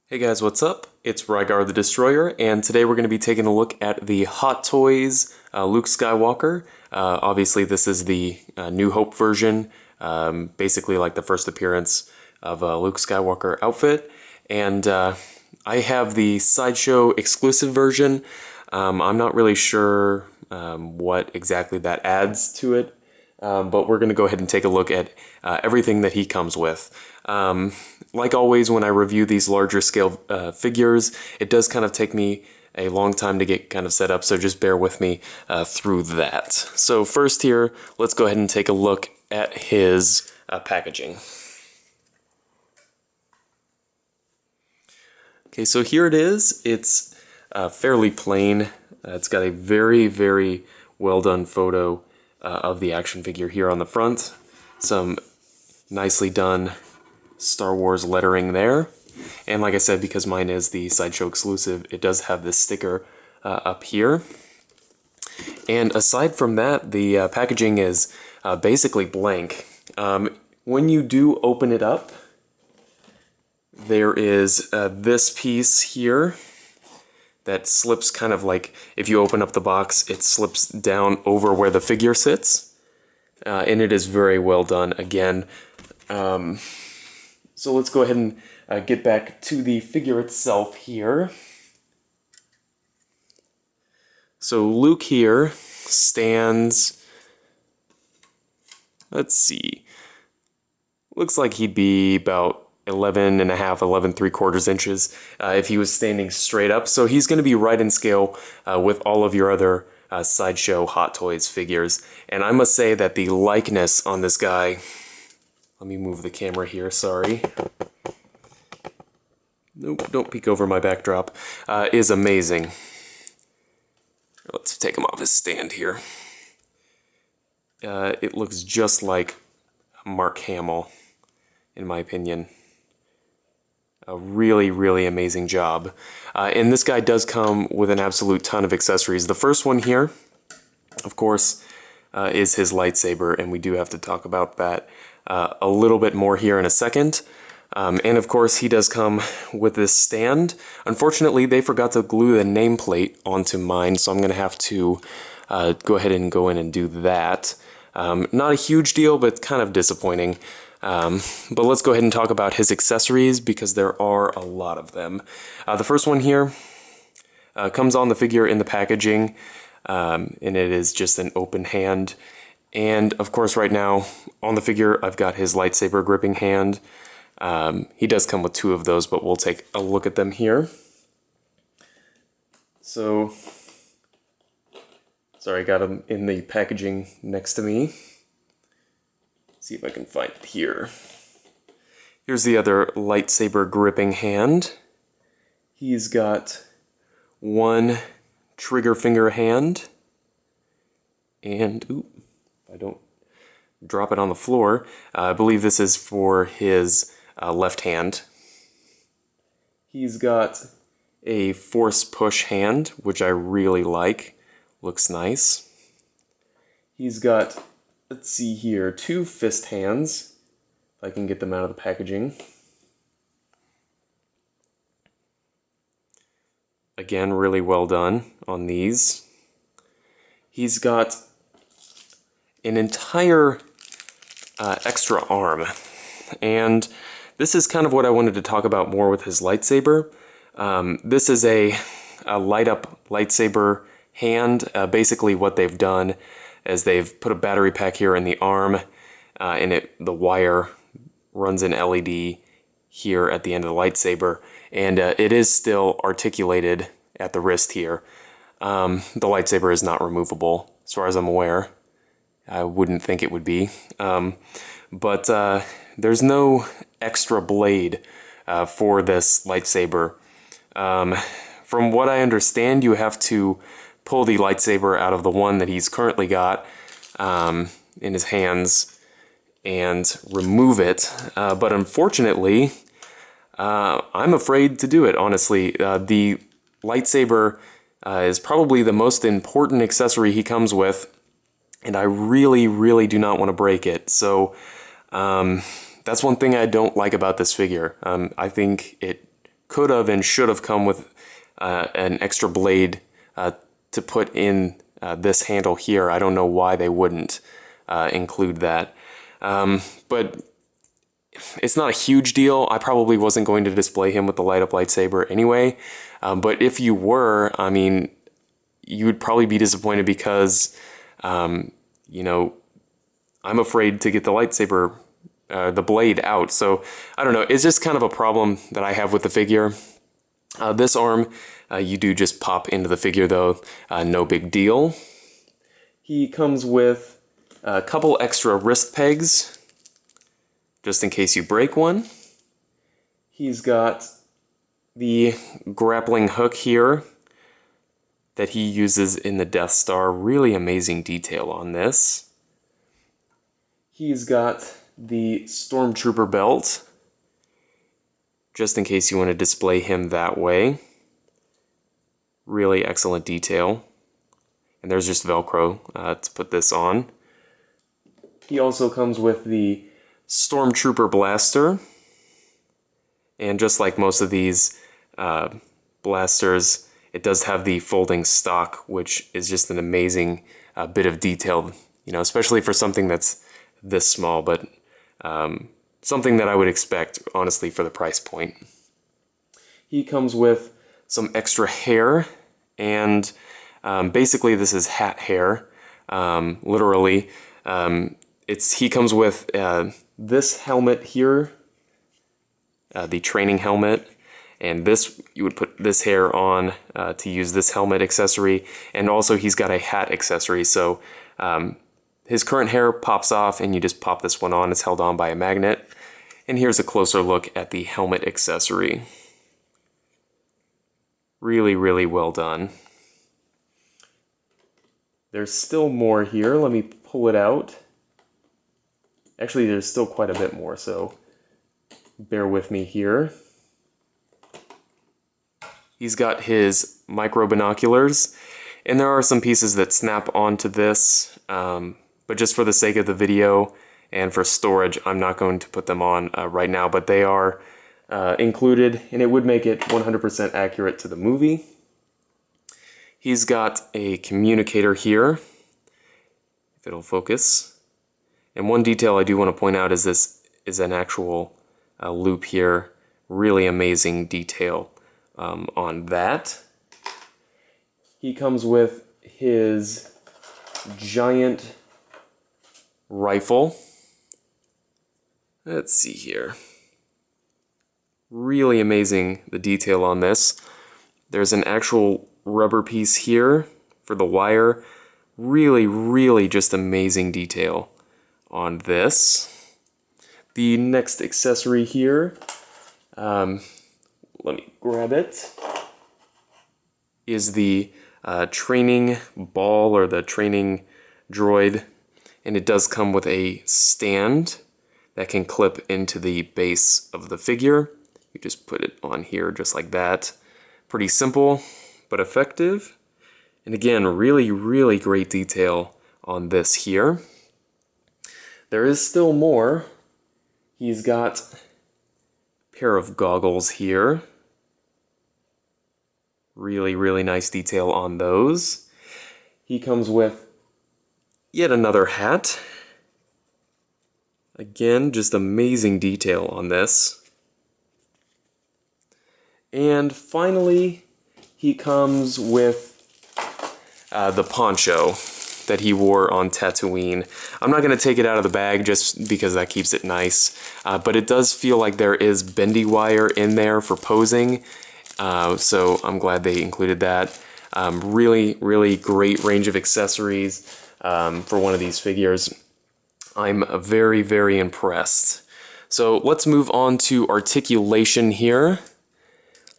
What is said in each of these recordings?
Hey guys, what's up? It's Rygar the Destroyer, and today we're going to be taking a look at the Hot Toys Luke Skywalker. Obviously, this is the New Hope version, basically like the first appearance of Luke Skywalker outfit. And I have the Sideshow exclusive version. I'm not really sure what exactly that adds to it, but we're going to go ahead and take a look at everything that he comes with. Like always, when I review these larger scale figures, it does kind of take me a long time to get kind of set up, so just bear with me through that. So first here, let's go ahead and take a look at his packaging. Okay, so here it is. It's fairly plain. It's got a very, very well done photo of the action figure here on the front. Some nicely done Star Wars lettering there. And like I said, because mine is the Sideshow exclusive, it does have this sticker up here. And aside from that, the packaging is basically blank. When you do open it up, there is this piece here that slips kind of like, if you open up the box, it slips down over where the figure sits. And it is very well done again. So let's go ahead and get back to the figure itself here. So Luke here stands, let's see, looks like he'd be about 11 and a half, 11 3/4 inches if he was standing straight up. So he's going to be right in scale with all of your other Sideshow Hot Toys figures. And I must say that the likeness on this guy, let me move the camera here, sorry. Nope, don't peek over my backdrop, is amazing. Let's take him off his stand here. It looks just like Mark Hamill, in my opinion. A really, really amazing job. And this guy does come with an absolute ton of accessories. The first one here, of course, is his lightsaber, and we do have to talk about that a little bit more here in a second. And of course, he does come with this stand. Unfortunately, they forgot to glue the nameplate onto mine, so I'm going to have to go ahead and go in and do that. Not a huge deal, but kind of disappointing. But let's go ahead and talk about his accessories, because there are a lot of them. The first one here comes on the figure in the packaging, and it is just an open hand. And of course, right now on the figure, I've got his lightsaber gripping hand. He does come with two of those, but we'll take a look at them here. So, sorry, I got him in the packaging next to me. See if I can find it here. Here's the other lightsaber gripping hand. He's got one trigger finger hand. And, ooh, I don't drop it on the floor. I believe this is for his left hand. He's got a force push hand, which I really like. Looks nice. He's got, let's see here, two fist hands, if I can get them out of the packaging. Again, really well done on these. He's got an entire extra arm, and this is kind of what I wanted to talk about more with his lightsaber. This is a light up lightsaber hand. Basically what they've done is they've put a battery pack here in the arm, and the wire runs an LED here at the end of the lightsaber, and it is still articulated at the wrist here. The lightsaber is not removable, as far as I'm aware. I wouldn't think it would be. But there's no extra blade for this lightsaber. From what I understand, you have to pull the lightsaber out of the one that he's currently got in his hands and remove it. But unfortunately, I'm afraid to do it, honestly. The lightsaber is probably the most important accessory he comes with, and I really, really do not want to break it. So that's one thing I don't like about this figure. I think it could have and should have come with an extra blade to put in this handle here. I don't know why they wouldn't include that. But it's not a huge deal. I probably wasn't going to display him with the light up lightsaber anyway. But if you were, I mean, you would probably be disappointed because, you know, I'm afraid to get the lightsaber, the blade out. So I don't know. It's just kind of a problem that I have with the figure. This arm, you do just pop into the figure though. No big deal. He comes with a couple extra wrist pegs, just in case you break one. He's got the grappling hook here that he uses in the Death Star. Really amazing detail on this. He's got the Stormtrooper belt, just in case you want to display him that way. Really excellent detail. And there's just Velcro to put this on. He also comes with the Stormtrooper blaster. And just like most of these blasters, it does have the folding stock, which is just an amazing bit of detail, you know, especially for something that's this small, but something that I would expect, honestly, for the price point. He comes with some extra hair, and basically this is hat hair, literally. He comes with this helmet here, the training helmet, and this, you would put this hair on to use this helmet accessory, and also he's got a hat accessory, so his current hair pops off and you just pop this one on. It's held on by a magnet. And here's a closer look at the helmet accessory. Really, really well done. There's still more here. Let me pull it out. Actually, there's still quite a bit more, so bear with me here. He's got his micro binoculars, and there are some pieces that snap onto this, but just for the sake of the video and for storage, I'm not going to put them on right now, but they are included, and it would make it 100% accurate to the movie. He's got a communicator here, if it'll focus. And one detail I do want to point out is this is an actual loop here. Really amazing detail on that. He comes with his giant rifle. Let's see here. Really amazing, the detail on this. There's an actual rubber piece here for the wire. Really, really just amazing detail on this. The next accessory here, let me grab it, is the training ball, or the training droid, and it does come with a stand that can clip into the base of the figure. You just put it on here just like that. Pretty simple, but effective. And again, really, really great detail on this here. There is still more. He's got a pair of goggles here. Really, really nice detail on those. He comes with yet another hat. Again, just amazing detail on this. And finally, he comes with the poncho that he wore on Tatooine. I'm not going to take it out of the bag just because that keeps it nice, but it does feel like there is bendy wire in there for posing, so I'm glad they included that. Really, really great range of accessories for one of these figures. I'm very, very impressed. So let's move on to articulation here.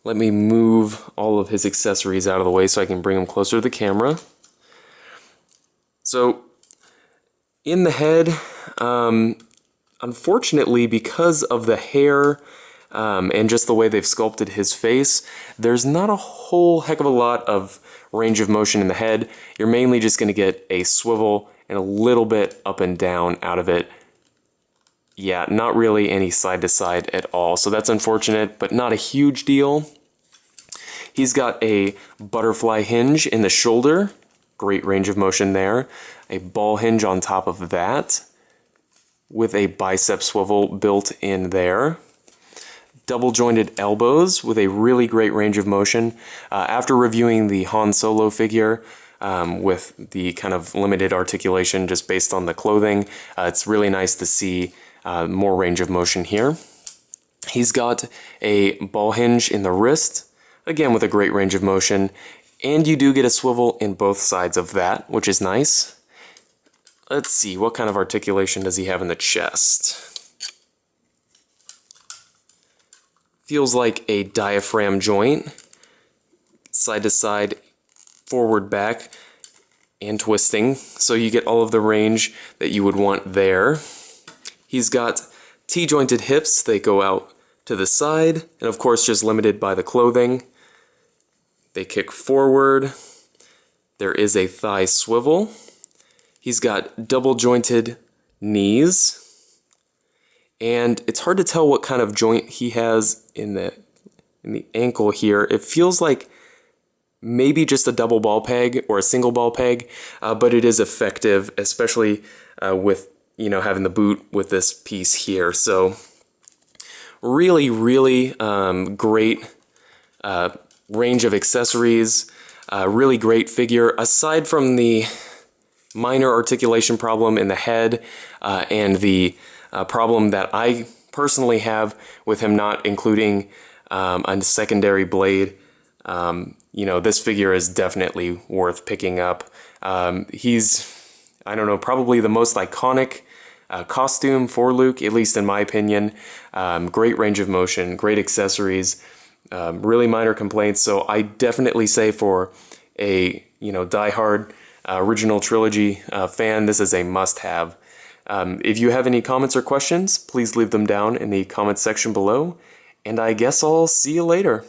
Let me move all of his accessories out of the way so I can bring them closer to the camera. So, in the head, unfortunately, because of the hair and just the way they've sculpted his face, there's not a whole heck of a lot of range of motion in the head. You're mainly just going to get a swivel and a little bit up and down out of it. yeah, not really any side to side at all. So that's unfortunate, but not a huge deal. He's got a butterfly hinge in the shoulder. Great range of motion there. A ball hinge on top of that with a bicep swivel built in there. Double jointed elbows with a really great range of motion. After reviewing the Han Solo figure with the kind of limited articulation just based on the clothing, it's really nice to see more range of motion here. He's got a ball hinge in the wrist, again with a great range of motion, and you do get a swivel in both sides of that, which is nice. Let's see, what kind of articulation does he have in the chest? Feels like a diaphragm joint, side to side, forward, back, and twisting, so you get all of the range that you would want there. He's got T-jointed hips, they go out to the side, and of course just limited by the clothing. They kick forward. There is a thigh swivel. He's got double jointed knees. And it's hard to tell what kind of joint he has in the ankle here. It feels like maybe just a double ball peg or a single ball peg, but it is effective, especially with having the boot with this piece here. So really, really great range of accessories, really great figure. Aside from the minor articulation problem in the head and the problem that I personally have with him not including a secondary blade, this figure is definitely worth picking up. He's, I don't know, probably the most iconic costume for Luke, at least in my opinion. Great range of motion, great accessories, really minor complaints. So I definitely say for a diehard original trilogy fan, this is a must-have. If you have any comments or questions, please leave them down in the comments section below, and I guess I'll see you later.